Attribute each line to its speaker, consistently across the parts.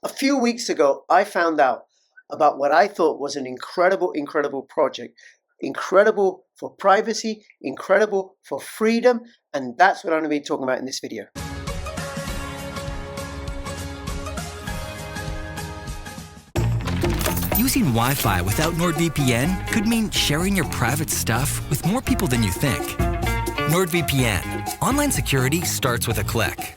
Speaker 1: A few weeks ago, I found out about what I thought was an incredible project. Incredible for privacy, incredible for freedom, and that's what I'm going to be talking about in this video.
Speaker 2: Using Wi-Fi without NordVPN could mean sharing your private stuff with more people than you think. NordVPN. Online security starts with a click.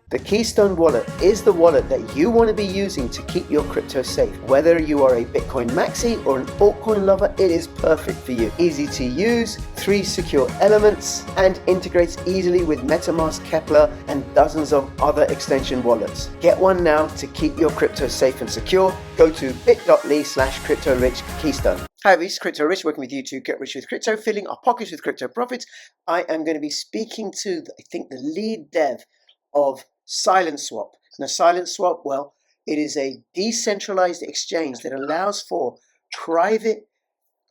Speaker 1: The Keystone wallet is the wallet that you want to be using to keep your crypto safe. Whether you are a Bitcoin maxi or an altcoin lover, it is perfect for you. Easy to use, 3 secure elements, and integrates easily with MetaMask, Kepler, and dozens of other extension wallets. Get one now to keep your crypto safe and secure. Go to bit.ly/CryptoRichKeystone. Hi, this is Crypto Rich, working with you to get rich with crypto, filling our pockets with crypto profits. I am going to be speaking to, I think, the lead dev of SilentSwap. Now, SilentSwap, well, it is a decentralized exchange that allows for private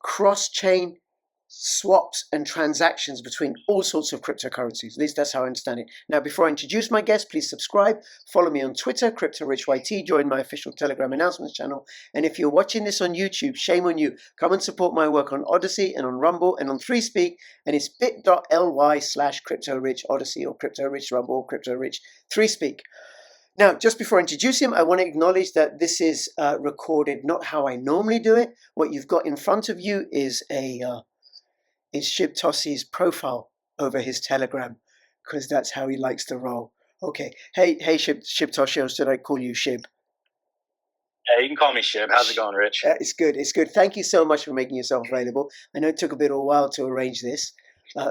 Speaker 1: cross-chain swaps and transactions between all sorts of cryptocurrencies. At least that's how I understand it. Now, before I introduce my guest, please subscribe, follow me on Twitter, CryptoRichYT, join my official Telegram announcements channel, and if you're watching this on YouTube, shame on you. Come and support my work on ODYSEE and on Rumble and on ThreeSpeak, and it's bit.ly/CryptoRich ODYSEE or CryptoRich Rumble or CryptoRich ThreeSpeak. Now, just before I introduce him, I want to acknowledge that this is recorded not how I normally do it. What you've got in front of you is Shib Tossi's profile over his Telegram, because that's how he likes to roll. Okay. Hey, Shib Tossi, or should I call you Shib?
Speaker 3: Yeah, you can call me Shib. How's it going, Rich?
Speaker 1: It's good. Thank you so much for making yourself available. I know it took a bit of a while to arrange this.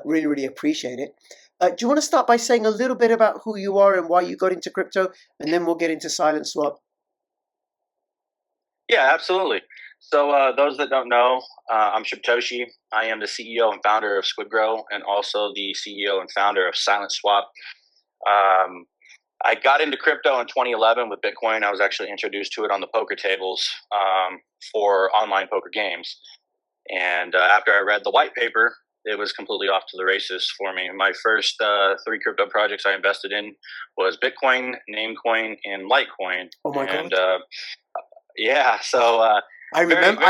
Speaker 1: Really appreciate it. Do you want to start by saying a little bit about who you are and why you got into crypto, and then we'll get into SilentSwap?
Speaker 3: Yeah, absolutely. So those that don't know, I'm Shib Toshi. I am the CEO and founder of SquidGrow and also the CEO and founder of SilentSwap. I got into crypto in 2011 with Bitcoin. I was actually introduced to it on the poker tables for online poker games. And after I read the white paper, it was completely off to the races for me. My first 3 crypto projects I invested in was Bitcoin, Namecoin, and Litecoin.
Speaker 1: Oh my God.
Speaker 3: And yeah, so
Speaker 1: I remember.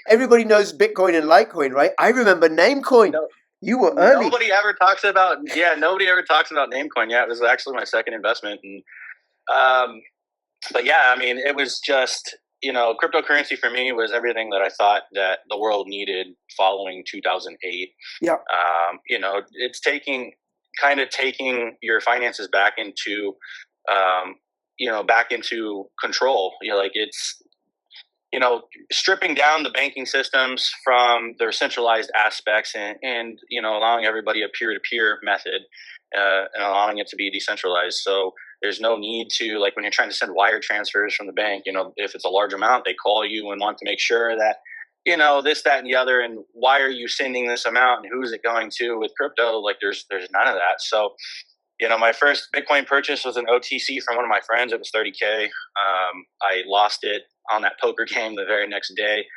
Speaker 1: Everybody knows Bitcoin and Litecoin, right? I remember Namecoin.
Speaker 3: No,
Speaker 1: you were early.
Speaker 3: Nobody ever talks about Namecoin. Yeah, it was actually my second investment, and but yeah, I mean, it was just, cryptocurrency for me was everything that I thought that the world needed following 2008.
Speaker 1: Yeah.
Speaker 3: It's taking your finances back into control. It's stripping down the banking systems from their centralized aspects and allowing everybody a peer-to-peer method and allowing it to be decentralized. So there's no need to, like, when you're trying to send wire transfers from the bank, if it's a large amount, they call you and want to make sure that, this, that, and the other, and why are you sending this amount and who's it going to? With crypto, like, there's none of that. So, my first Bitcoin purchase was an OTC from one of my friends. It was $30K. I lost it on that poker game the very next day,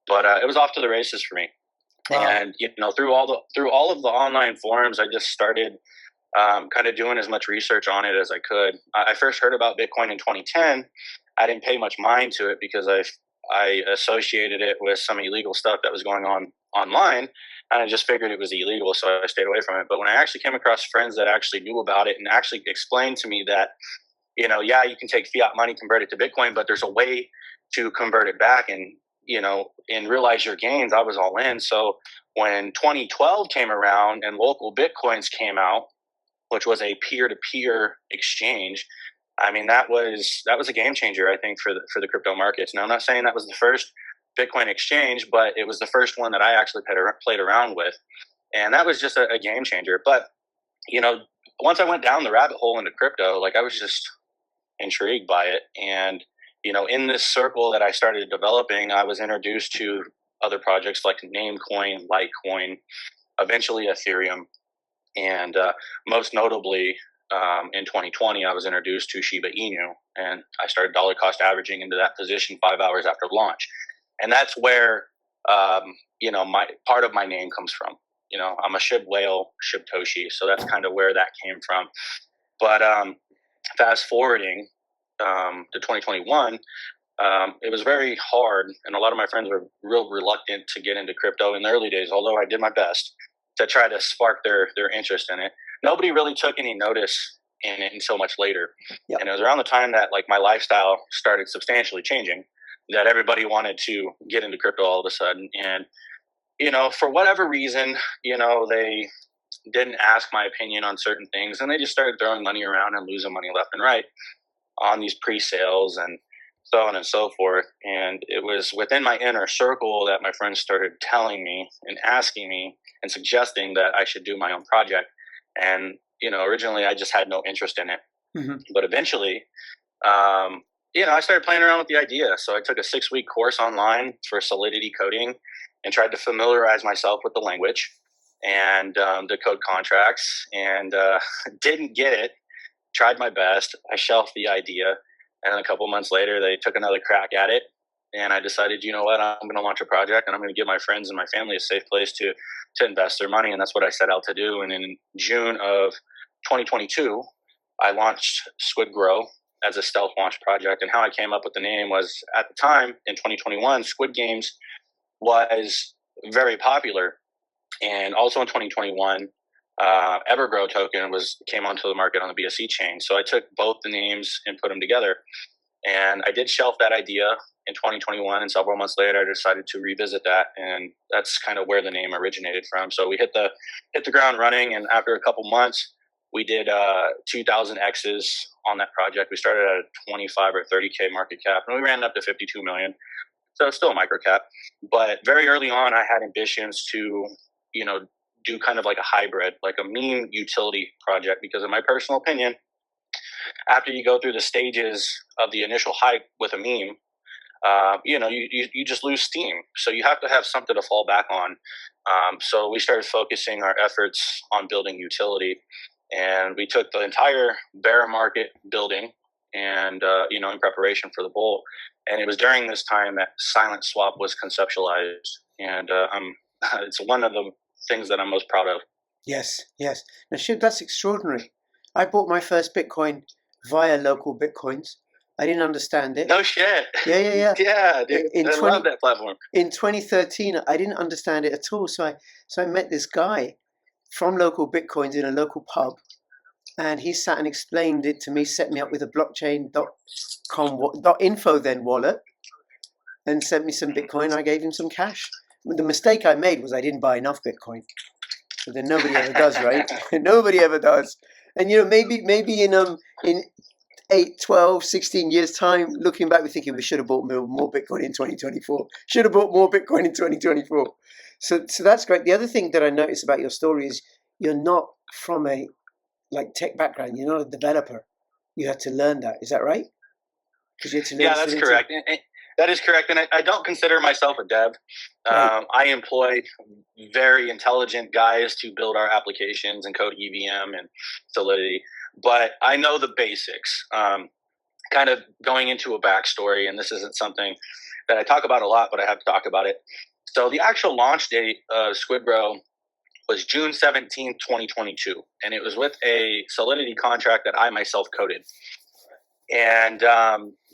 Speaker 3: but it was off to the races for me. Wow. And through all of the online forums, I just started kind of doing as much research on it as I could. I first heard about Bitcoin in 2010. I didn't pay much mind to it because I associated it with some illegal stuff that was going on online, and I just figured it was illegal, so I stayed away from it. But when I actually came across friends that actually knew about it and actually explained to me that, you can take fiat money, convert it to Bitcoin, but there's a way to convert it back and realize your gains, I was all in. So when 2012 came around and local Bitcoins came out, which was a peer-to-peer exchange, I mean, that was a game changer, I think, for the crypto markets. Now, I'm not saying that was the first Bitcoin exchange, but it was the first one that I actually played around with, and that was just a game changer. But once I went down the rabbit hole into crypto, like, I was just intrigued by it, and in this circle that I started developing, I was introduced to other projects like Namecoin, Litecoin, eventually Ethereum, and most notably, in 2020, I was introduced to Shiba Inu, and I started dollar cost averaging into that position 5 hours after launch. And that's where, my part of my name comes from. I'm a Shib whale, Shib Toshi. So that's kind of where that came from. But fast forwarding, to 2021, it was very hard, and a lot of my friends were real reluctant to get into crypto in the early days, although I did my best to try to spark their interest in it. Nobody really took any notice in it until much later.
Speaker 1: Yep.
Speaker 3: And it was around the time that like my lifestyle started substantially changing that everybody wanted to get into crypto all of a sudden. And, for whatever reason, they didn't ask my opinion on certain things, and they just started throwing money around and losing money left and right on these pre-sales and so on and so forth. And it was within my inner circle that my friends started telling me and asking me and suggesting that I should do my own project. And, originally I just had no interest in it.
Speaker 1: Mm-hmm.
Speaker 3: But eventually, I started playing around with the idea. So I took a 6-week course online for Solidity coding and tried to familiarize myself with the language and the code contracts, and didn't get it. Tried my best. I shelved the idea. And a couple months later, they took another crack at it. And I decided, you know what, I'm going to launch a project, and I'm going to give my friends and my family a safe place to invest their money. And that's what I set out to do. And in June of 2022, I launched Squid Grow as a stealth launch project. And how I came up with the name was, at the time in 2021, Squid Games was very popular. And also in 2021, Evergrow token came onto the market on the BSC chain. So I took both the names and put them together. And I did shelf that idea in 2021, and several months later, I decided to revisit that, and that's kind of where the name originated from. So we hit the ground running, and after a couple months, we did 2,000 X's on that project. We started at a 25 or 30K market cap, and we ran up to 52 million. So it's still a micro cap, but very early on, I had ambitions to, do kind of like a hybrid, like a meme utility project, because in my personal opinion, after you go through the stages of the initial hype with a meme, you just lose steam. So you have to have something to fall back on. So we started focusing our efforts on building utility, and we took the entire bear market building and, in preparation for the bull. And it was during this time that Silent Swap was conceptualized. And it's one of the things that I'm most proud of.
Speaker 1: Yes. Now, Shiv, that's extraordinary. I bought my first Bitcoin via local Bitcoins. I didn't understand it.
Speaker 3: No shit.
Speaker 1: Yeah.
Speaker 3: Yeah, dude. I love that platform.
Speaker 1: In 2013, I didn't understand it at all. So I met this guy from local Bitcoins in a local pub, and he sat and explained it to me, set me up with a blockchain.com.info then wallet, and sent me some Bitcoin. I gave him some cash. The mistake I made was I didn't buy enough Bitcoin. But then nobody ever does, right? Nobody ever does. And maybe in 8, 12, 16 years time, looking back, we're thinking we should have bought more Bitcoin in 2024. Should have bought more Bitcoin in 2024. So that's great. The other thing that I noticed about your story is you're not from a tech background. You're not a developer. You had to learn that. Is that right?
Speaker 3: Yeah, that's correct. That is correct. And I don't consider myself a dev. Right. I employ very intelligent guys to build our applications and code EVM and Solidity. But I know the basics. Kind of going into a backstory, and this isn't something that I talk about a lot, but I have to talk about it. So the actual launch date of Squid Grow was June 17th, 2022. And it was with a Solidity contract that I myself coded. And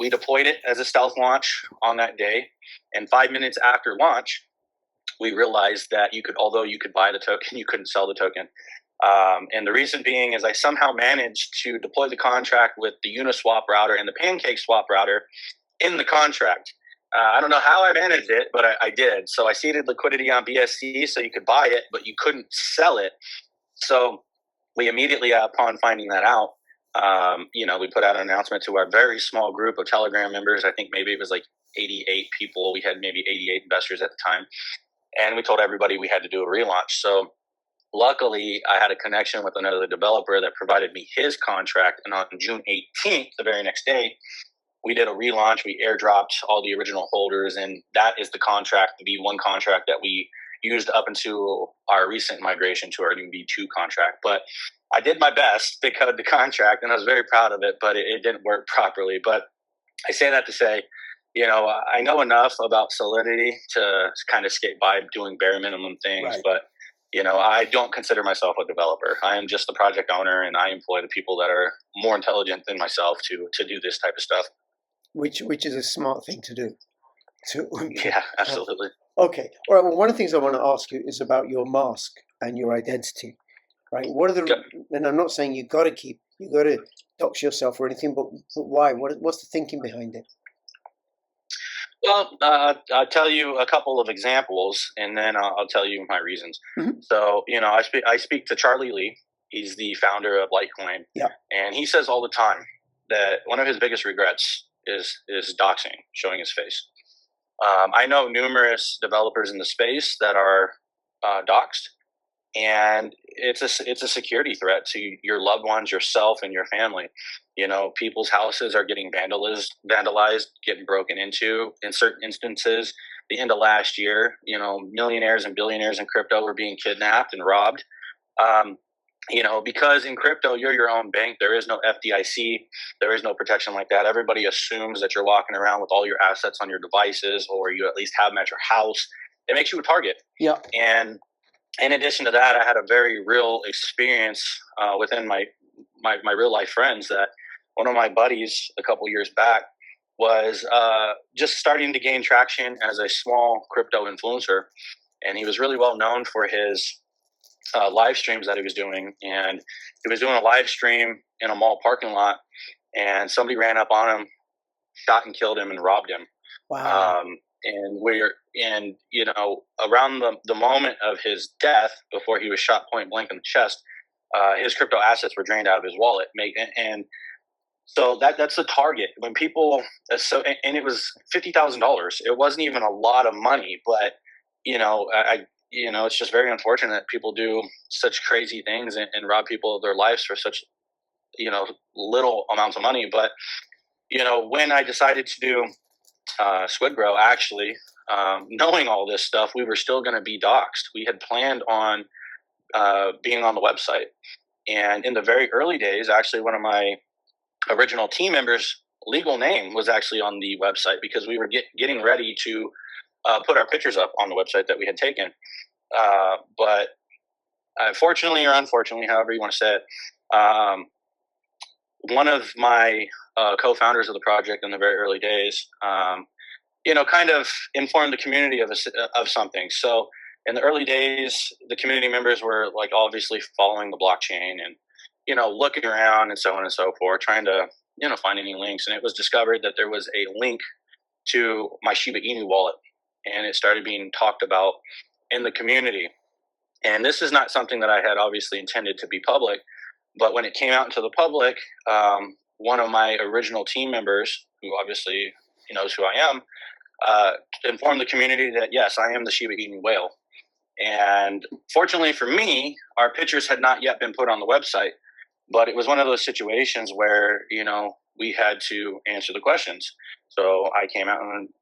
Speaker 3: we deployed it as a stealth launch on that day. And 5 minutes after launch, we realized that although you could buy the token, you couldn't sell the token. And the reason being is I somehow managed to deploy the contract with the Uniswap router and the Pancake Swap router in the contract. I don't know how I managed it, but I did. So I seeded liquidity on BSC so you could buy it, but you couldn't sell it. So we immediately, upon finding that out, we put out an announcement to our very small group of Telegram members. I think maybe it was like 88 people. We had maybe 88 investors at the time. And we told everybody we had to do a relaunch. So luckily, I had a connection with another developer that provided me his contract. And on June 18th, the very next day, we did a relaunch. We airdropped all the original holders. And that is the contract, the V1 contract that we used up until our recent migration to our new V2 contract. But I did my best to code the contract, and I was very proud of it, but it didn't work properly. But I say that to say, I know enough about Solidity to kind of skate by doing bare minimum things. Right. But, I don't consider myself a developer. I am just the project owner, and I employ the people that are more intelligent than myself to do this type of stuff.
Speaker 1: Which is a smart thing to do.
Speaker 3: Yeah, absolutely.
Speaker 1: Okay. All right. Well, one of the things I want to ask you is about your mask and your identity, right? What are the?
Speaker 3: Yep.
Speaker 1: And I'm not saying you got to dox yourself or anything, but why? What's the thinking behind it?
Speaker 3: Well, I'll tell you a couple of examples, and then I'll tell you my reasons.
Speaker 1: Mhm.
Speaker 3: So, I speak to Charlie Lee. He's the founder of Litecoin,
Speaker 1: Yeah.
Speaker 3: and he says all the time that one of his biggest regrets is doxing, showing his face. I know numerous developers in the space that are doxed, and it's a security threat to your loved ones, yourself, and your family. People's houses are getting vandalized, getting broken into. In certain instances, the end of last year, millionaires and billionaires in crypto were being kidnapped and robbed. Because in crypto, you're your own bank. There is no FDIC. There is no protection like that. Everybody assumes that you're walking around with all your assets on your devices, or you at least have them at your house. It makes you a target.
Speaker 1: Yeah.
Speaker 3: And in addition to that, I had a very real experience within my real life friends that one of my buddies a couple years back was just starting to gain traction as a small crypto influencer. And he was really well known for his live streams that he was doing. And he was doing a live stream in a mall parking lot, and somebody ran up on him, shot and killed him, and robbed him.
Speaker 1: Wow.
Speaker 3: And around the moment of his death, before he was shot point blank in the chest, his crypto assets were drained out of his wallet. And so that's the target when people. And it was $50,000. It wasn't even a lot of money, but it's just very unfortunate that people do such crazy things and rob people of their lives for such little amounts of money. But when I decided to do Squid Grow, actually, knowing all this stuff, we were still going to be doxxed. We had planned on being on the website. And in the very early days, actually, one of my original team members' legal name was actually on the website because we were getting ready to put our pictures up on the website that we had taken. But fortunately or unfortunately, however you want to say it, one of my co-founders of the project in the very early days, kind of informed the community of something. So in the early days, the community members were like obviously following the blockchain and, looking around and so on and so forth, trying to, find any links. And it was discovered that there was a link to my Shiba Inu wallet, and it started being talked about in the community. And this is not something that I had obviously intended to be public, but when it came out into the public, one of my original team members, who obviously knows who I am, informed the community that, yes, I am the Shiba Inu whale. And fortunately for me, our pictures had not yet been put on the website, but it was one of those situations where, we had to answer the questions. So I came out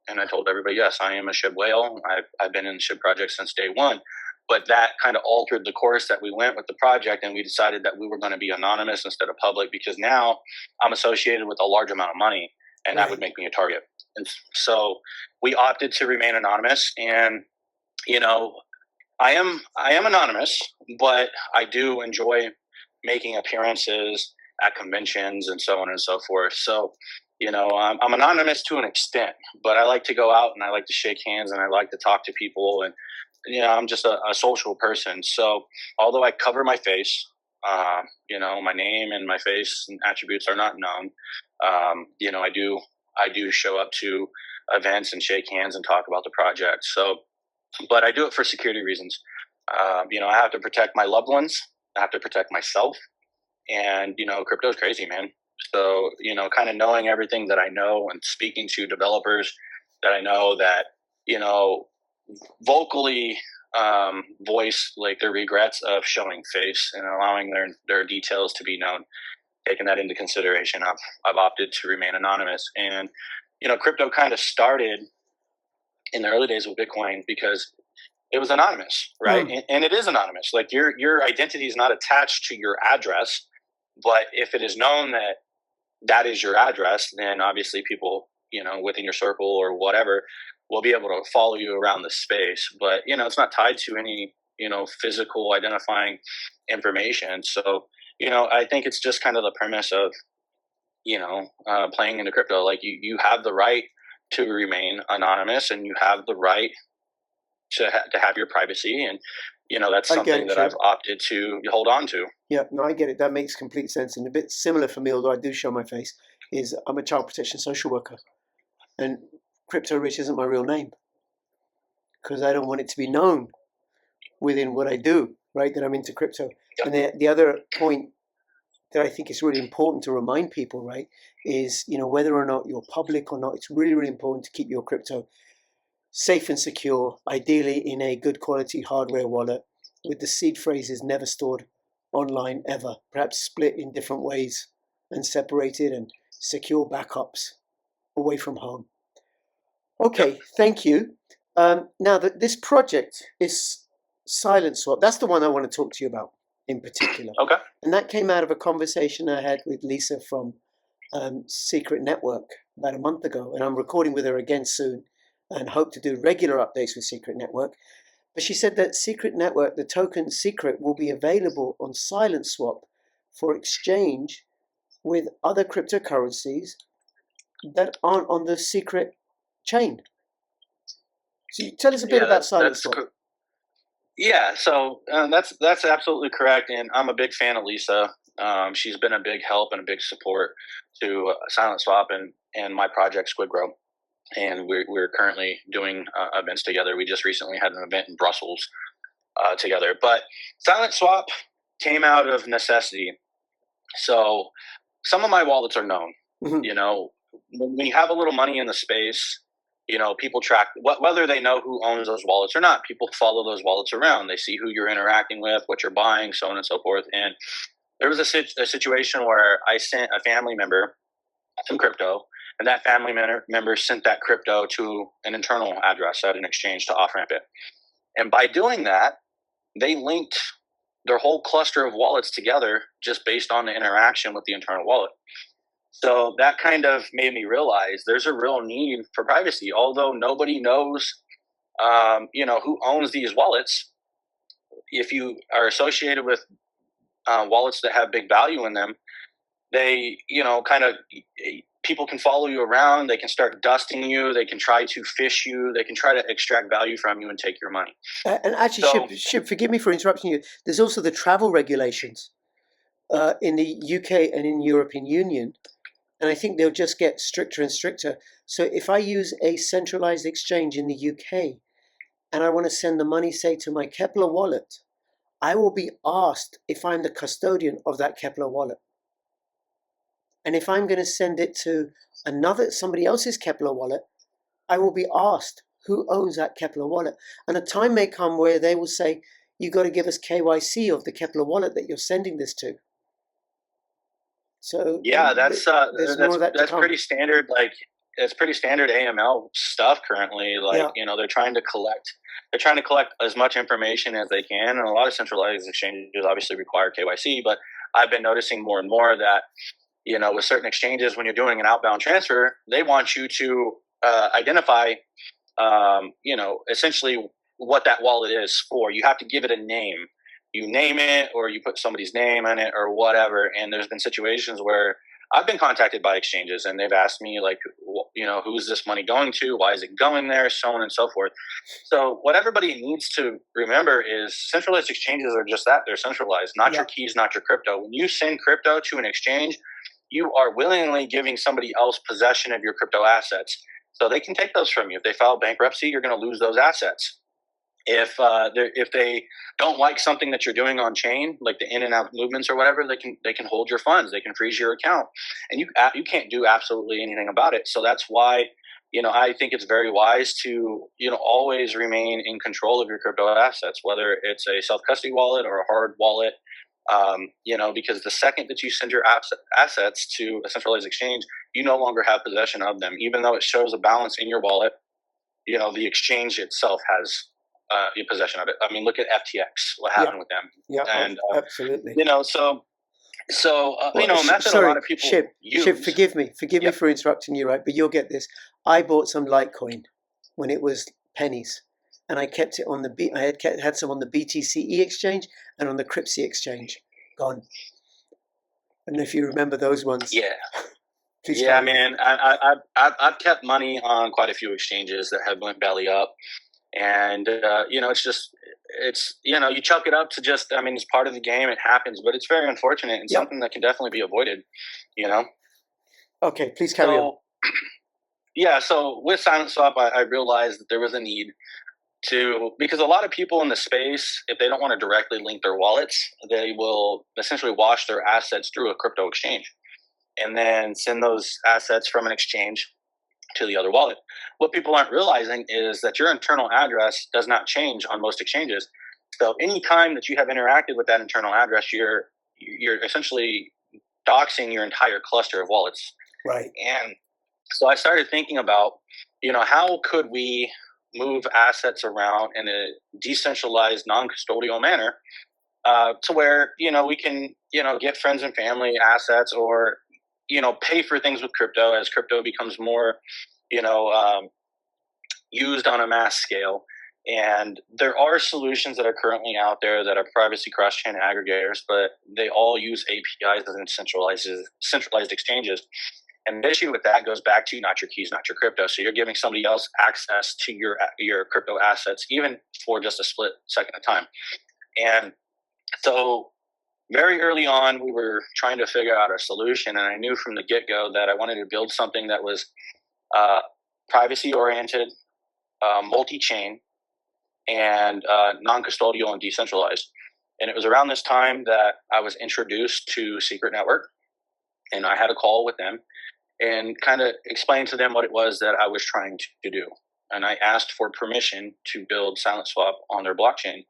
Speaker 3: and I told everybody, yes, I am a SHIB whale. I've been in the SHIB project since day one. But that kind of altered the course that we went with the project, and we decided that we were going to be anonymous instead of public because now I'm associated with a large amount of money, and that would make me a target. And so we opted to remain anonymous. And I am anonymous, but I do enjoy making appearances at conventions and so on and so forth. So I'm anonymous to an extent, but I like to go out and I like to shake hands and I like to talk to people, and I'm just a social person. So although I cover my face, my name and my face and attributes are not known. I do show up to events and shake hands and talk about the project. So, but I do it for security reasons. I have to protect my loved ones. I have to protect myself. And, crypto is crazy, man. So, kind of knowing everything that I know and speaking to developers that I know that, vocally voice like their regrets of showing face and allowing their details to be known, taking that into consideration. I've opted to remain anonymous. And, crypto kind of started in the early days of Bitcoin because it was anonymous, right? And it is anonymous. Like your identity is not attached to your address, but if it is known that that is your address, then obviously people, within your circle or whatever will be able to follow you around the space. But, it's not tied to any physical identifying information. So, I think it's just kind of the premise of, playing into crypto. Like you have the right to remain anonymous, and you have the right to have your privacy. And, that's something that I've opted to hold on to.
Speaker 1: Yeah, no, I get it. That makes complete sense. And a bit similar for me, although I do show my face, is I'm a child protection social worker. And Crypto Rich isn't my real name because I don't want it to be known within what I do, right, that I'm into crypto. And the other point that I think is really important to remind people, right, is, whether or not you're public or not, it's really, really important to keep your crypto safe and secure, ideally in a good quality hardware wallet with the seed phrases never stored online ever, perhaps split in different ways and separated, and secure backups away from home. Okay, thank you. Now, this project is Silent Swap. That's the one I want to talk to you about in particular.
Speaker 3: Okay.
Speaker 1: And that came out of a conversation I had with Lisa from Secret Network about a month ago. And I'm recording with her again soon and hope to do regular updates with Secret Network. But she said that Secret Network, the token Secret, will be available on Silent Swap for exchange with other cryptocurrencies that aren't on the Secret chain. So you tell us a bit about Silent Swap.
Speaker 3: Yeah, so that's absolutely correct, and I'm a big fan of Lisa. She's been a big help and a big support to Silent Swap and my project Squid Grow. And we're currently doing events together. We just recently had an event in Brussels together. But Silent Swap came out of necessity. So some of my wallets are known. Mm-hmm. When you have a little money in the space, people track whether they know who owns those wallets or not. People follow those wallets around. They see who you're interacting with, what you're buying, so on and so forth. And there was a situation where I sent a family member some crypto, and that family member sent that crypto to an internal address at an exchange to off-ramp it. And by doing that, they linked their whole cluster of wallets together just based on the interaction with the internal wallet. So that kind of made me realize there's a real need for privacy. Although nobody knows, who owns these wallets, if you are associated with wallets that have big value in them, they, people can follow you around. They can start dusting you. They can try to phish you. They can try to extract value from you and take your money.
Speaker 1: And actually, Shib, forgive me for interrupting you. There's also the travel regulations in the UK and in the European Union. And I think they'll just get stricter and stricter. So if I use a centralized exchange in the UK and I want to send the money, say, to my Kepler wallet, I will be asked if I'm the custodian of that Kepler wallet. And if I'm going to send it to somebody else's Kepler wallet, I will be asked who owns that Kepler wallet. And a time may come where they will say, you got to give us KYC of the Kepler wallet that you're sending this to. So
Speaker 3: yeah, that's pretty standard. Like it's pretty standard AML stuff currently. Like they're trying to collect as much information as they can, and a lot of centralized exchanges obviously require KYC. But I've been noticing more and more that with certain exchanges, when you're doing an outbound transfer, they want you to identify, essentially what that wallet is for. You have to give it a name. You name it, or you put somebody's name in it, or whatever. And there's been situations where I've been contacted by exchanges, and they've asked me, like, who's this money going to? Why is it going there? So on and so forth. So what everybody needs to remember is centralized exchanges are just that. They're centralized, not your keys, not your crypto. When you send crypto to an exchange, you are willingly giving somebody else possession of your crypto assets. So they can take those from you. If they file bankruptcy, you're going to lose those assets. If they don't like something that you're doing on chain, like the in and out movements or whatever, they can hold your funds. They can freeze your account, and you can't do absolutely anything about it. So that's why I think it's very wise to always remain in control of your crypto assets, whether it's a self custody wallet or a hard wallet. Because the second that you send your assets to a centralized exchange, you no longer have possession of them, even though it shows a balance in your wallet. The exchange itself has possession of it. I mean, look at FTX. What happened with them?
Speaker 1: Yeah,
Speaker 3: and
Speaker 1: absolutely.
Speaker 3: And that's what a lot of people use.
Speaker 1: Shib, forgive me for interrupting you, right? But you'll get this. I bought some Litecoin when it was pennies, and I kept it on the had some on the BTCE exchange and on the CRIPSE exchange. Gone. I don't know if you remember those ones.
Speaker 3: Yeah.
Speaker 1: Please
Speaker 3: Yeah,
Speaker 1: carry on.
Speaker 3: man. I've kept money on quite a few exchanges that have went belly up, and it's you chuck it up to just. I mean, it's part of the game. It happens, but it's very unfortunate and something that can definitely be avoided.
Speaker 1: Okay, please carry on.
Speaker 3: Yeah. So with Silent Swap, I realized that there was a need because a lot of people in the space, if they don't want to directly link their wallets, they will essentially wash their assets through a crypto exchange and then send those assets from an exchange to the other wallet. What people aren't realizing is that your internal address does not change on most exchanges. So anytime that you have interacted with that internal address, you're essentially doxing your entire cluster of wallets.
Speaker 1: Right.
Speaker 3: And so I started thinking about, how could we move assets around in a decentralized, non-custodial manner to where, we can, get friends and family assets or, pay for things with crypto as crypto becomes more, used on a mass scale. And there are solutions that are currently out there that are privacy cross-chain aggregators, but they all use APIs and centralized exchanges. And the issue with that goes back to not your keys, not your crypto. So you're giving somebody else access to your crypto assets, even for just a split second of time. And so very early on, we were trying to figure out a solution. And I knew from the get-go that I wanted to build something that was privacy-oriented, multi-chain, and non-custodial and decentralized. And it was around this time that I was introduced to Secret Network. And I had a call with them and kind of explained to them what it was that I was trying to do. And I asked for permission to build Silent Swap on their blockchain.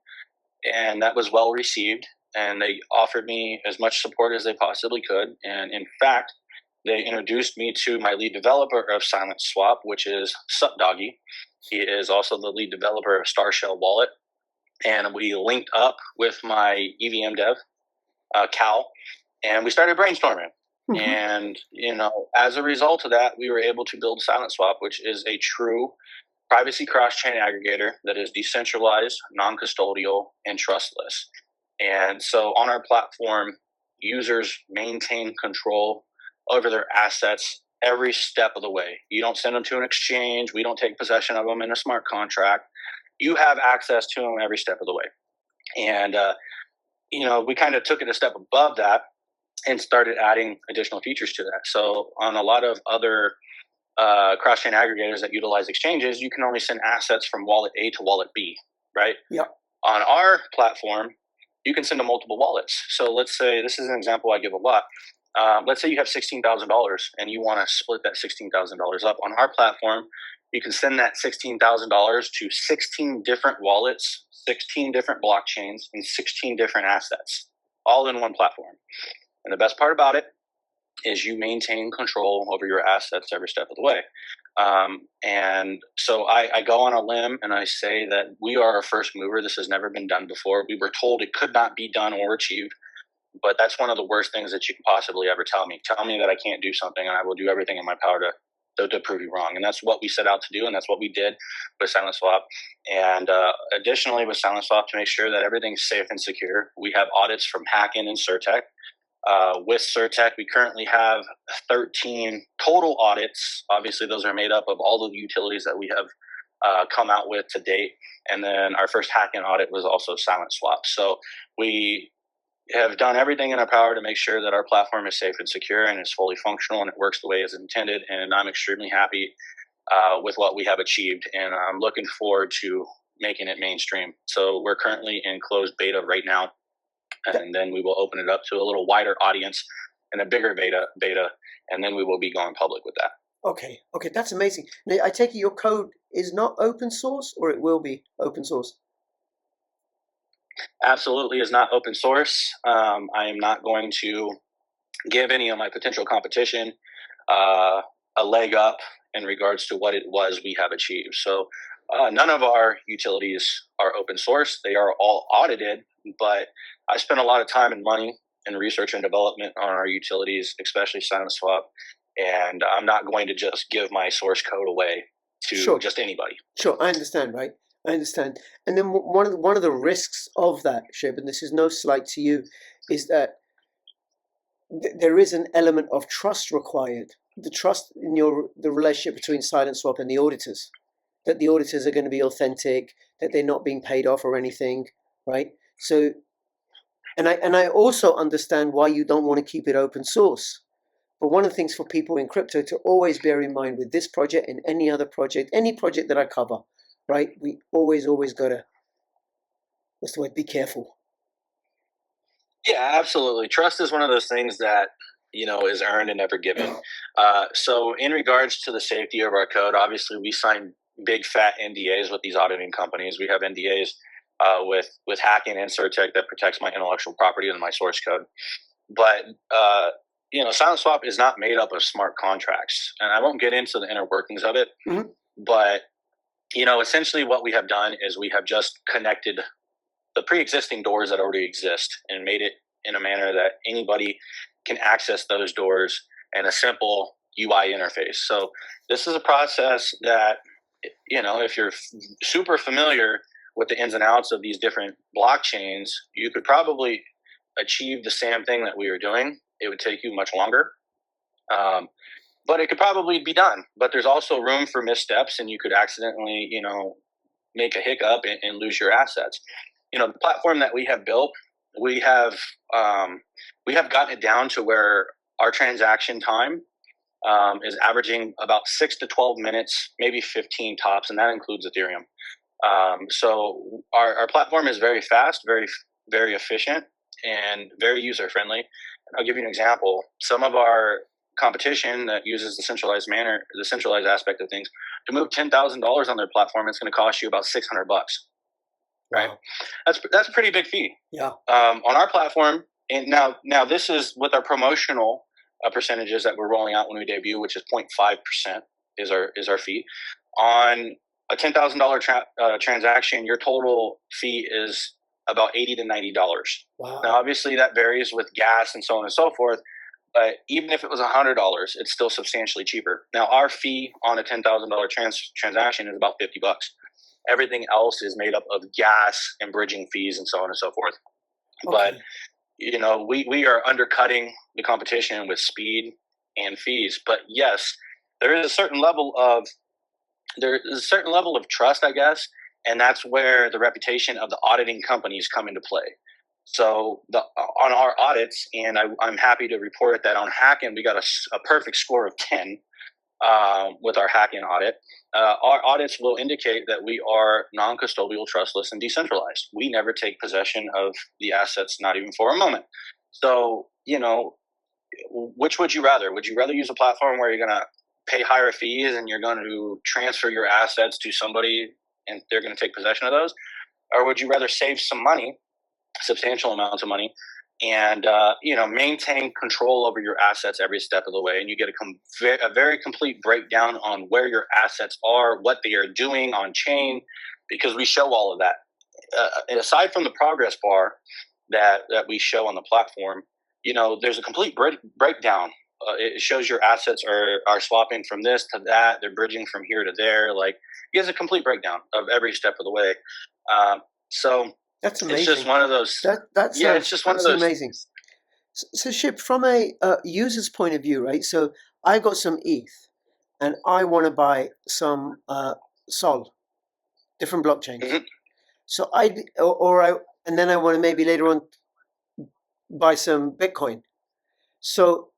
Speaker 3: And that was well received. And they offered me as much support as they possibly could. And in fact, they introduced me to my lead developer of Silent Swap, which is SupDoggy. He is also the lead developer of Starshell Wallet. And we linked up with my EVM dev, Cal, and we started brainstorming. Mm-hmm. And, as a result of that, we were able to build Silent Swap, which is a true privacy cross-chain aggregator that is decentralized, non-custodial, and trustless. And so on our platform, users maintain control over their assets every step of the way. You don't send them to an exchange. We don't take possession of them in a smart contract. You have access to them every step of the way. And, we kind of took it a step above that and started adding additional features to that. So on a lot of other cross-chain aggregators that utilize exchanges, you can only send assets from wallet A to wallet B, right?
Speaker 1: Yeah.
Speaker 3: On our platform, you can send to multiple wallets. So let's say, this is an example I give a lot. Let's say you have $16,000 and you want to split that $16,000 up. On our platform, you can send that $16,000 to 16 different wallets, 16 different blockchains, and 16 different assets, all in one platform. And the best part about it is you maintain control over your assets every step of the way. And so I go on a limb and I say that we are a first mover. This has never been done before. We were told it could not be done or achieved, but that's one of the worst things that you can possibly ever tell me. Tell me that I can't do something and I will do everything in my power to prove you wrong. And that's what we set out to do. And that's what we did with Silent Swap. And additionally with Silent Swap, to make sure that everything's safe and secure, we have audits from Hacken and Surtech. With Surtech, we currently have 13 total audits. Obviously, those are made up of all of the utilities that we have come out with to date. And then our first Hacken audit was also Silent Swap. So we have done everything in our power to make sure that our platform is safe and secure and is fully functional and it works the way it's intended. And I'm extremely happy with what we have achieved. And I'm looking forward to making it mainstream. So we're currently in closed beta right now. And then we will open it up to a little wider audience and a bigger beta, and then we will be going public with that.
Speaker 1: Okay, that's amazing. Now, I take it your code is not open source, or it will be open source?
Speaker 3: Absolutely is not open source. I am not going to give any of my potential competition a leg up in regards to what it was we have achieved. So none of our utilities are open source. They are all audited, but I spent a lot of time and money in research and development on our utilities, especially Silent Swap, and I'm not going to just give my source code away to just anybody.
Speaker 1: Sure, I understand, right? I understand. And then one of the risks of that, Shib, and this is no slight to you, is that there is an element of trust required. The trust in the relationship between Silent Swap and the auditors, that the auditors are going to be authentic, that they're not being paid off or anything, right? So, and I also understand why you don't want to keep it open source. But one of the things for people in crypto to always bear in mind with this project and any other project, any project that I cover, right? We always gotta, what's the word? Be careful.
Speaker 3: Yeah, absolutely. Trust is one of those things that is earned and never given. So, in regards to the safety of our code, obviously we sign big fat NDAs with these auditing companies. We have NDAs with Hacking and Certec that protects my intellectual property and my source code. But Silent Swap is not made up of smart contracts, and I won't get into the inner workings of it.
Speaker 1: Mm-hmm.
Speaker 3: But essentially, what we have done is we have just connected the pre-existing doors that already exist and made it in a manner that anybody can access those doors in a simple UI interface. So this is a process that, if you're super familiar with the ins and outs of these different blockchains, you could probably achieve the same thing that we are doing. It would take you much longer, but it could probably be done. But there's also room for missteps, and you could accidentally, make a hiccup and lose your assets. The platform that we have built, we have gotten it down to where our transaction time is averaging about 6 to 12 minutes, maybe 15 tops, and that includes Ethereum. So our platform is very fast, very, very efficient, and very user friendly. I'll give you an example. Some of our competition that uses the centralized aspect of things, to move $10,000 on their platform, it's going to cost you about $600. Right,
Speaker 1: Wow.
Speaker 3: That's a pretty big fee.
Speaker 1: Yeah.
Speaker 3: On our platform, and now this is with our promotional percentages that we're rolling out when we debut, which is 0.5% is our fee. On a $10,000 transaction, your total fee is about $80 to $90.
Speaker 1: Wow.
Speaker 3: Now, obviously, that varies with gas and so on and so forth. But even if it was $100, it's still substantially cheaper. Now, our fee on a $10,000 transaction is about $50. Everything else is made up of gas and bridging fees and so on and so forth.
Speaker 1: Okay.
Speaker 3: But we are undercutting the competition with speed and fees. But yes, there is a certain level of trust, I guess, and that's where the reputation of the auditing companies come into play. So on our audits, and I'm happy to report that on Hacking, we got a perfect score of 10 with our Hacking audit. Our audits will indicate that we are non-custodial, trustless, and decentralized. We never take possession of the assets, not even for a moment. So, which would you rather? Would you rather use a platform where you're going to pay higher fees and you're going to transfer your assets to somebody and they're going to take possession of those? Or would you rather save some money, substantial amounts of money, and maintain control over your assets every step of the way, and you get a very complete breakdown on where your assets are, what they are doing on chain, because we show all of that. And aside from the progress bar that we show on the platform, there's a complete breakdown. It shows your assets are swapping from this to that, they're bridging from here to there. Like, it gives a complete breakdown of every step of the way. So
Speaker 1: that's amazing.
Speaker 3: It's just one of those. It's just one of those.
Speaker 1: Amazing. So, Shib, from a user's point of view, right? So, I got some ETH, and I want to buy some Sol, different blockchains.
Speaker 3: Mm-hmm.
Speaker 1: So and then I want to maybe later on buy some Bitcoin. So,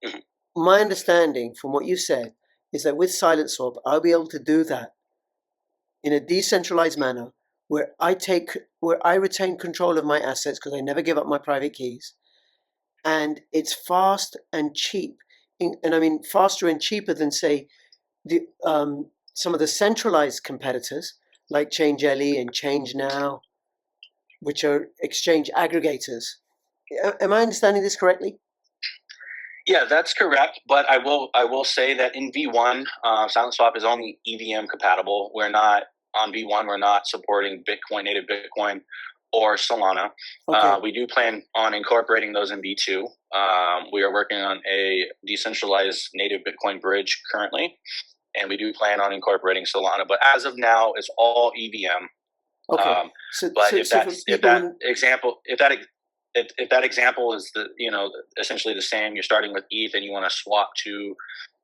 Speaker 1: my understanding from what you said is that with Silent Swap, I'll be able to do that in a decentralized manner, where I retain control of my assets because I never give up my private keys, and it's fast and cheap, and I mean faster and cheaper than, say, some of the centralized competitors like ChangeLE and ChangeNow, which are exchange aggregators. Am I understanding this correctly?
Speaker 3: Yeah, that's correct. But I will say that in V1, Silent Swap is only EVM compatible. We're not on V1. We're not supporting Bitcoin, native Bitcoin, or Solana.
Speaker 1: Okay.
Speaker 3: We do plan on incorporating those in V2. We are working on a decentralized native Bitcoin bridge currently, and we do plan on incorporating Solana. But as of now, it's all EVM.
Speaker 1: Okay.
Speaker 3: But
Speaker 1: So for
Speaker 3: if
Speaker 1: people
Speaker 3: that example is essentially the same, you're starting with ETH and you want to swap to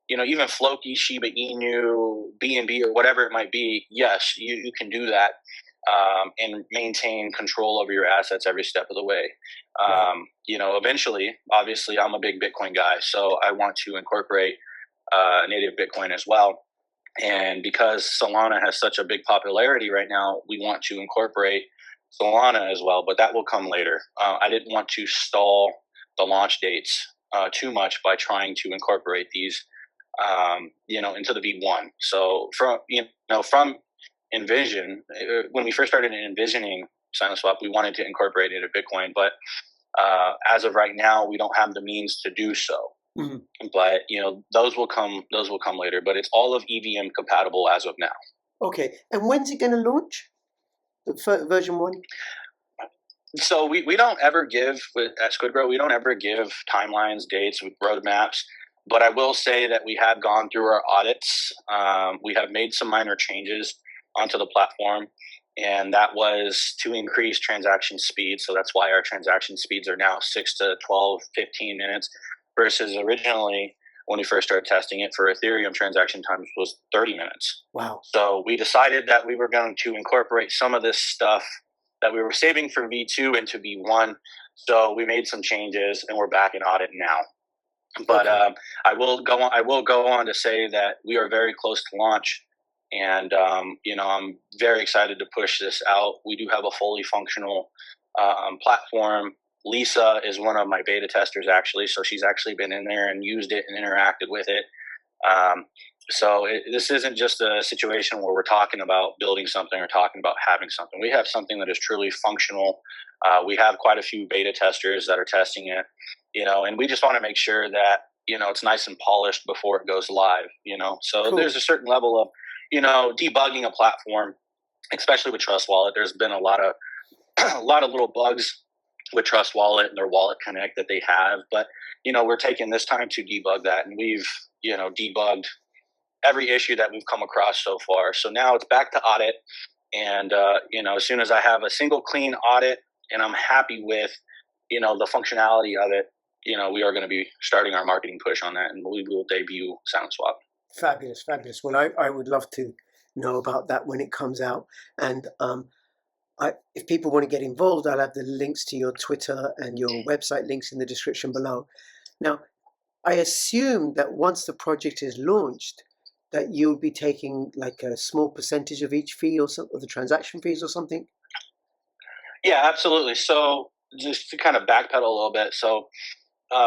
Speaker 3: even Floki, Shiba Inu, BNB, or whatever it might be, yes, you can do that and maintain control over your assets every step of the way. Eventually, obviously, I'm a big Bitcoin guy, so I want to incorporate native Bitcoin as well. And because Solana has such a big popularity right now, we want to incorporate Solana as well, but that will come later. I didn't want to stall the launch dates too much by trying to incorporate these into the V1. So from Envision, when we first started envisioning SilentSwap, we wanted to incorporate it into Bitcoin, but as of right now, we don't have the means to do so. Mm-hmm. But those will come later. But it's all of EVM compatible as of now.
Speaker 1: Okay, and when's it going to launch? The version 1.
Speaker 3: So we don't ever give at SquidGrow. We don't ever give timelines, dates, roadmaps. But I will say that we have gone through our audits. We have made some minor changes onto the platform, and that was to increase transaction speed. So that's why our transaction speeds are now 6 to 12, 15 minutes versus originally when we first started testing it for Ethereum, transaction time was 30 minutes.
Speaker 1: Wow.
Speaker 3: So we decided that we were going to incorporate some of this stuff that we were saving for V2 into V1. So we made some changes and we're back in audit now. But okay. I will go on to say that we are very close to launch, and I'm very excited to push this out. We do have a fully functional platform. Lisa is one of my beta testers, actually, so she's actually been in there and used it and interacted with it. This isn't just a situation where we're talking about building something or talking about having something. We have something that is truly functional. We have quite a few beta testers that are testing it, and we just want to make sure that, it's nice and polished before it goes live, So cool. There's a certain level of, debugging a platform, especially with Trust Wallet. There's been a lot of little bugs with Trust Wallet and their Wallet Connect that they have. But, we're taking this time to debug that, and we've, debugged every issue that we've come across so far. So now it's back to audit. And, as soon as I have a single clean audit and I'm happy with, the functionality of it, we are going to be starting our marketing push on that, and we will debut SilentSwap.
Speaker 1: Fabulous. Well, I would love to know about that when it comes out. And if people want to get involved, I'll have the links to your Twitter and your website links in the description below. Now, I assume that once the project is launched, that you'll be taking like a small percentage of each fee or something, of the transaction fees or something?
Speaker 3: Yeah, absolutely. So just to kind of backpedal a little bit. So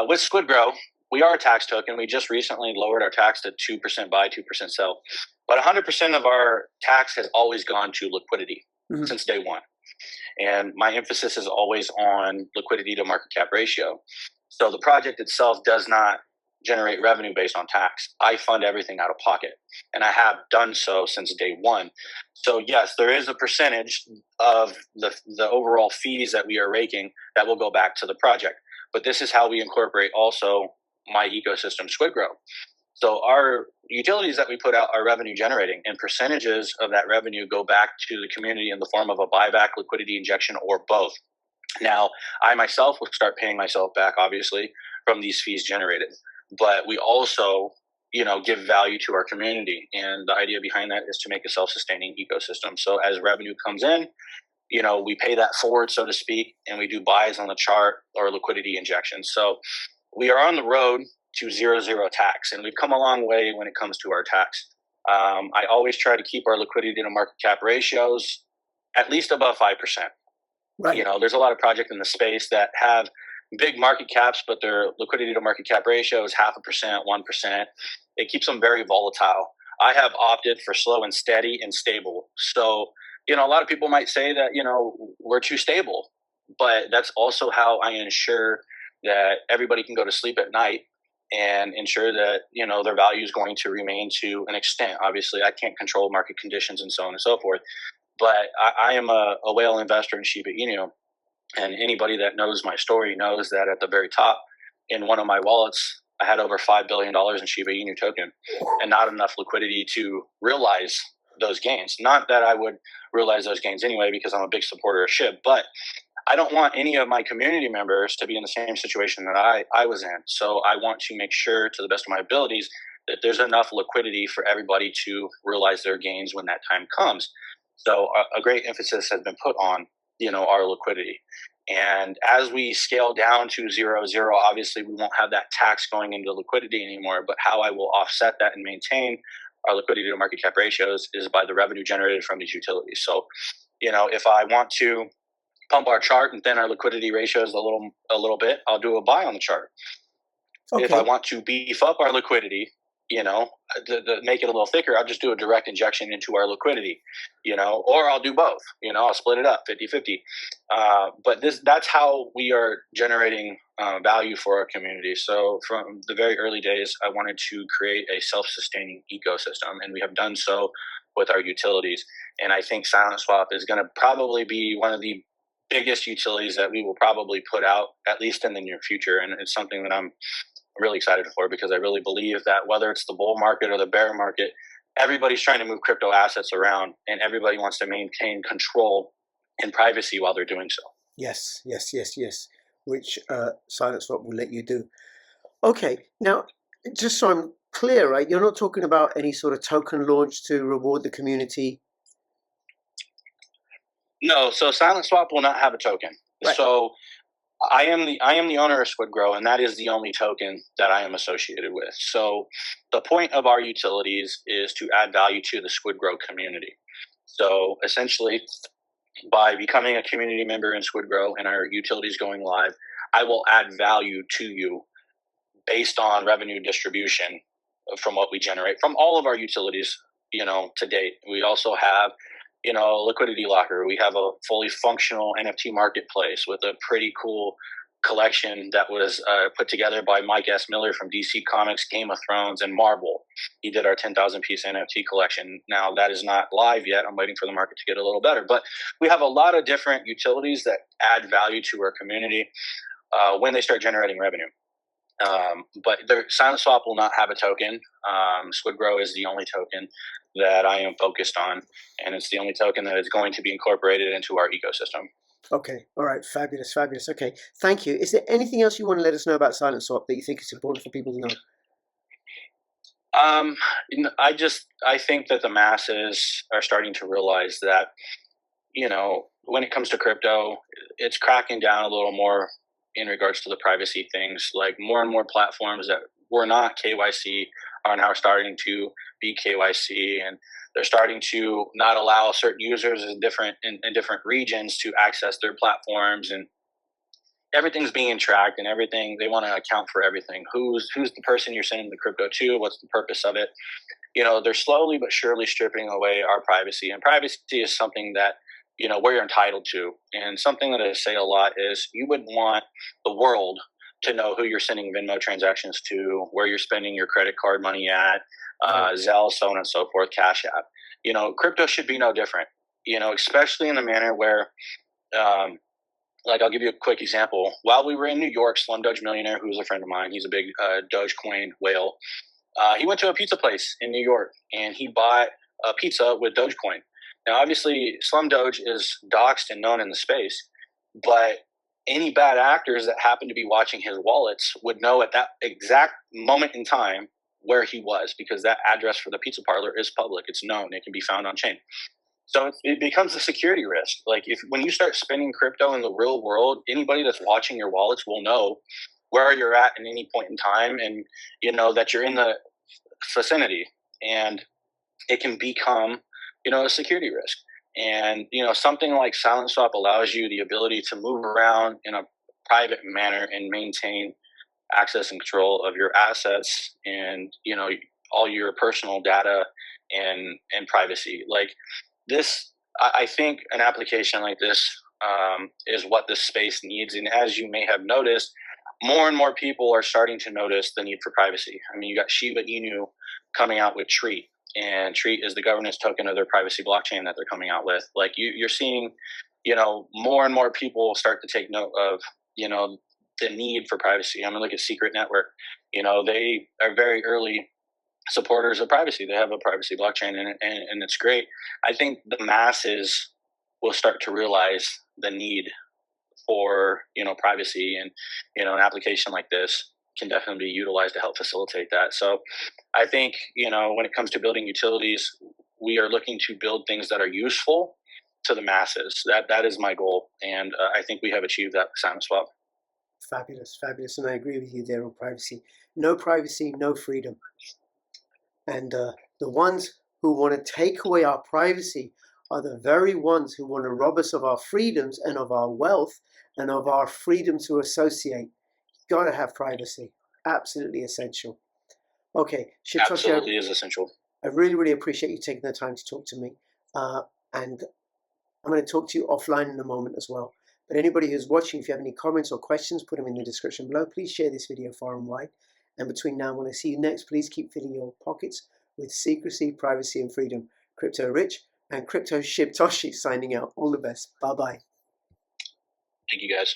Speaker 3: with SquidGrow, we are a tax token. We just recently lowered our tax to 2% buy, 2% sell. But 100% of our tax has always gone to liquidity since day one. And my emphasis is always on liquidity to market cap ratio. So the project itself does not generate revenue based on tax. I fund everything out of pocket, and I have done so since day one. So yes, there is a percentage of the overall fees that we are raking that will go back to the project. But this is how we incorporate also my ecosystem, SquidGrow. So our utilities that we put out are revenue generating, and percentages of that revenue go back to the community in the form of a buyback, liquidity injection, or both. Now, I myself will start paying myself back, obviously, from these fees generated. But we also, give value to our community. And the idea behind that is to make a self-sustaining ecosystem. So as revenue comes in, we pay that forward, so to speak, and we do buys on the chart or liquidity injections. So we are on the road to 0 tax, and we've come a long way when it comes to our tax. I always try to keep our liquidity to market cap ratios at least above 5%. Right. There's a lot of projects in the space that have big market caps, but their liquidity to market cap ratio is 0.5%, 1%. It keeps them very volatile. I have opted for slow and steady and stable. So, a lot of people might say that, we're too stable, but that's also how I ensure that everybody can go to sleep at night and ensure that, their value is going to remain to an extent. Obviously, I can't control market conditions and so on and so forth, but I am a whale investor in Shiba Inu. And anybody that knows my story knows that at the very top, in one of my wallets, I had over $5 billion in Shiba Inu token and not enough liquidity to realize those gains. Not that I would realize those gains anyway, because I'm a big supporter of SHIB, but I don't want any of my community members to be in the same situation that I was in. So I want to make sure, to the best of my abilities, that there's enough liquidity for everybody to realize their gains when that time comes. So a great emphasis has been put on, our liquidity. And as we scale down to 0-0, obviously we won't have that tax going into liquidity anymore. But how I will offset that and maintain our liquidity to market cap ratios is by the revenue generated from these utilities. So, if I want to pump our chart and thin our liquidity ratios a little bit, I'll do a buy on the chart. Okay. If I want to beef up our liquidity, to make it a little thicker, I'll just do a direct injection into our liquidity, or I'll do both, I'll split it up 50-50. But that's how we are generating value for our community. So from the very early days, I wanted to create a self-sustaining ecosystem, and we have done so with our utilities. And I think Silent Swap is going to probably be one of the biggest utilities that we will probably put out, at least in the near future. And it's something that I'm really excited for, because I really believe that whether it's the bull market or the bear market, everybody's trying to move crypto assets around, and everybody wants to maintain control and privacy while they're doing so.
Speaker 1: Yes. Which Silent Swap will let you do. Okay, now just so I'm clear, right? You're not talking about any sort of token launch to reward the community.
Speaker 3: No, so Silent Swap will not have a token. Right. So I am the owner of Squid Grow, and that is the only token that I am associated with. So the point of our utilities is to add value to the Squid Grow community. So essentially, by becoming a community member in Squid Grow and our utilities going live, I will add value to you based on revenue distribution from what we generate from all of our utilities, to date. We also have liquidity locker. We have a fully functional NFT marketplace with a pretty cool collection that was put together by Mike S. Miller from DC Comics, Game of Thrones, and Marvel. He did our 10,000 piece NFT collection. Now that is not live yet. I'm waiting for the market to get a little better, but we have a lot of different utilities that add value to our community when they start generating revenue. But Silent Swap will not have a token. Squid Grow is the only token that I am focused on, and it's the only token that is going to be incorporated into our ecosystem.
Speaker 1: Okay, all right, fabulous. Okay, thank you. Is there anything else you want to let us know about Silent Swap that you think is important for people to know?
Speaker 3: I think that the masses are starting to realize that, when it comes to crypto, it's cracking down a little more in regards to the privacy things. Like more and more platforms that were not KYC are now starting to be KYC, and they're starting to not allow certain users in different regions to access their platforms, and everything's being tracked, and everything, they want to account for everything. Who's the person you're sending the crypto to? What's the purpose of it? They're slowly but surely stripping away our privacy, and privacy is something that we're entitled to. And something that I say a lot is you would want the world to know who you're sending Venmo transactions to, where you're spending your credit card money at, Zelle, so on and so forth, Cash App. Crypto should be no different, especially in the manner where, I'll give you a quick example. While we were in New York, Slum Doge Millionaire, who's a friend of mine, he's a big Dogecoin whale. He went to a pizza place in New York, and he bought a pizza with Dogecoin. Now, obviously, Slum Doge is doxed and known in the space, but any bad actors that happen to be watching his wallets would know at that exact moment in time where he was, because that address for the pizza parlor is public. It's known. It can be found on chain. So it becomes a security risk. Like when you start spending crypto in the real world, anybody that's watching your wallets will know where you're at any point in time, and that you're in the vicinity, and it can become a security risk. And something like Silent Swap allows you the ability to move around in a private manner and maintain access and control of your assets and all your personal data and privacy. Like this, I think an application like this is what this space needs. And as you may have noticed, more and more people are starting to notice the need for privacy. I mean, you got Shiba Inu coming out with Treat, and Treat is the governance token of their privacy blockchain that they're coming out with. Like you're seeing, more and more people start to take note of, the need for privacy. I mean, look at Secret Network. They are very early supporters of privacy. They have a privacy blockchain, and it's great. I think the masses will start to realize the need for privacy, and an application like this can definitely be utilized to help facilitate that. So I think when it comes to building utilities, we are looking to build things that are useful to the masses. That is my goal, and I think we have achieved that with SimonsSwap.
Speaker 1: Fabulous, fabulous, and I agree with you there on privacy. No privacy, no freedom. And the ones who want to take away our privacy are the very ones who want to rob us of our freedoms and of our wealth and of our freedom to associate. You've got to have privacy. Absolutely essential. Okay, Shibtoshi,
Speaker 3: absolutely is essential.
Speaker 1: I really, really appreciate you taking the time to talk to me. And I'm going to talk to you offline in a moment as well. But anybody who's watching, if you have any comments or questions, put them in the description below. Please share this video far and wide. And between now and when I see you next, please keep filling your pockets with secrecy, privacy, and freedom. Crypto Rich and Crypto Shibtoshi signing out. All the best. Bye-bye.
Speaker 3: Thank you, guys.